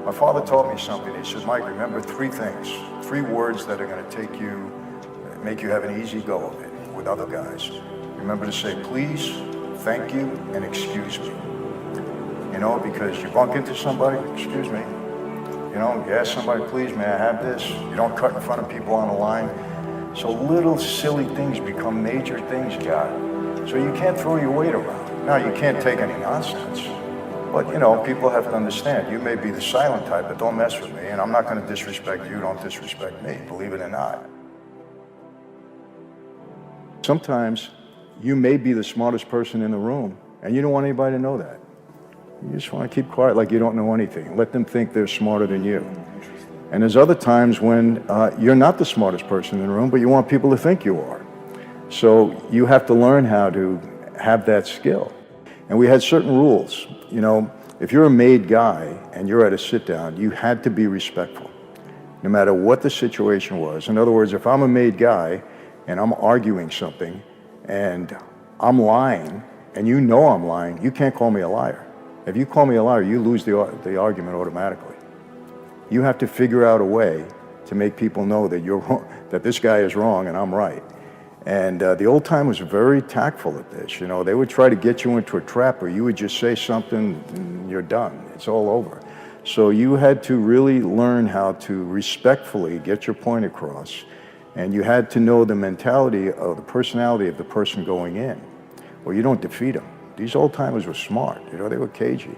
My father taught me something. He said, Mike, remember three things, three words that are going to make you have an easy go of it with other guys. Remember to say please, thank you, and excuse me. You know, because you bump into somebody, excuse me. You know, you ask somebody, please, may I have this? You don't cut in front of people on the line. So little silly things become major things, God. So you can't throw your weight around. Now, you can't take any nonsense. But, you know, people have to understand, you may be the silent type, but don't mess with me, and I'm not going to disrespect you, don't disrespect me, believe it or not. Sometimes you may be the smartest person in the room, and you don't want anybody to know that. You just want to keep quiet like you don't know anything. Let them think they're smarter than you. And there's other times when you're not the smartest person in the room, but you want people to think you are. So you have to learn how to have that skill. And we had certain rules. You know, if you're a made guy and you're at a sit down, you had to be respectful, no matter what the situation was. In other words, if I'm a made guy and I'm arguing something and I'm lying and you know I'm lying, you can't call me a liar. If you call me a liar, you lose the argument automatically. You have to figure out a way to make people know that you're wrong, that this guy is wrong and I'm right. And the old timers were very tactful at this. You know, they would try to get you into a trap where you would just say something and you're done. It's all over. So you had to really learn how to respectfully get your point across. And you had to know the mentality of the personality of the person going in, or you don't defeat them. These old timers were smart, you know, they were cagey.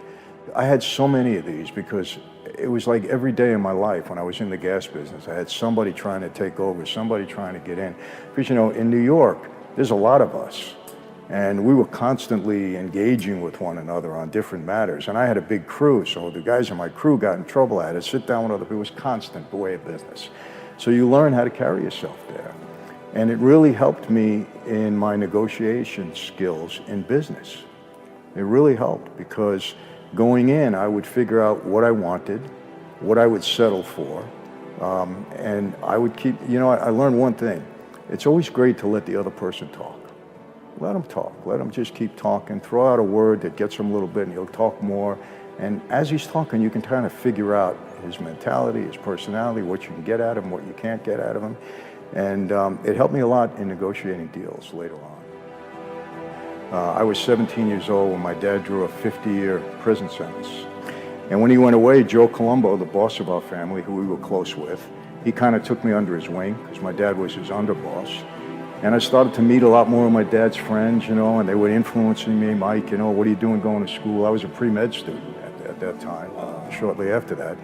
I had so many of these because it was like every day in my life when I was in the gas business, I had somebody trying to take over, somebody trying to get in. Because, you know, in New York, there's a lot of us. And we were constantly engaging with one another on different matters. And I had a big crew, so the guys in my crew got in trouble. I had to sit down with other people. It was constant, the way of business. So you learn how to carry yourself there. And it really helped me in my negotiation skills in business. It really helped because going in, I would figure out what I wanted, what I would settle for, and I would keep, you know, I learned one thing. It's always great to let the other person talk. Let them talk. Let them just keep talking. Throw out a word that gets him a little bit and he'll talk more. And as he's talking, you can kind of figure out his mentality, his personality, what you can get out of him, what you can't get out of him. And it helped me a lot in negotiating deals later on. I was 17 years old when my dad drew a 50-year prison sentence. And when he went away, Joe Colombo, the boss of our family, who we were close with, he kind of took me under his wing because my dad was his underboss. And I started to meet a lot more of my dad's friends, you know, and they were influencing me. Mike, you know, what are you doing going to school? I was a pre-med student at that time, shortly after that.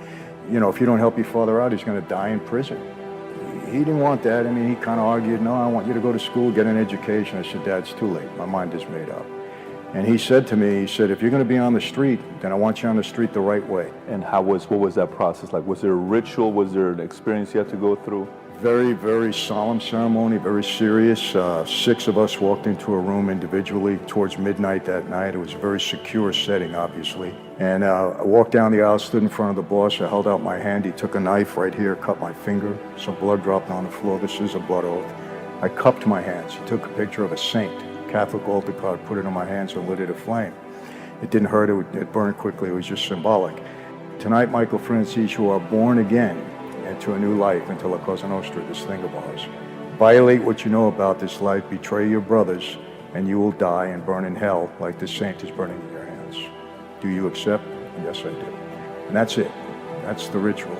You know, if you don't help your father out, he's going to die in prison. He didn't want that. I mean, he kind of argued, no, I want you to go to school, get an education. I said, Dad, it's too late. My mind is made up. And he said to me, he said, if you're going to be on the street, then I want you on the street the right way. And what was that process like? Was there a ritual? Was there an experience you had to go through? Very, very solemn ceremony, very serious. 6 of us walked into a room individually towards midnight that night. It was a very secure setting, obviously. And I walked down the aisle, stood in front of the boss. I held out my hand. He took a knife right here, cut my finger. Some blood dropped on the floor. This is a blood oath. I cupped my hands. He took a picture of a saint, Catholic altar card, put it on my hands and lit it aflame. It didn't hurt. It burned quickly. It was just symbolic. Tonight, Michael Franzese, you are born again into a new life, into La Cosa Nostra, this thing of ours. Violate what you know about this life, betray your brothers, and you will die and burn in hell like this saint is burning in your hands. Do you accept? Yes, I do. And that's it. That's the ritual.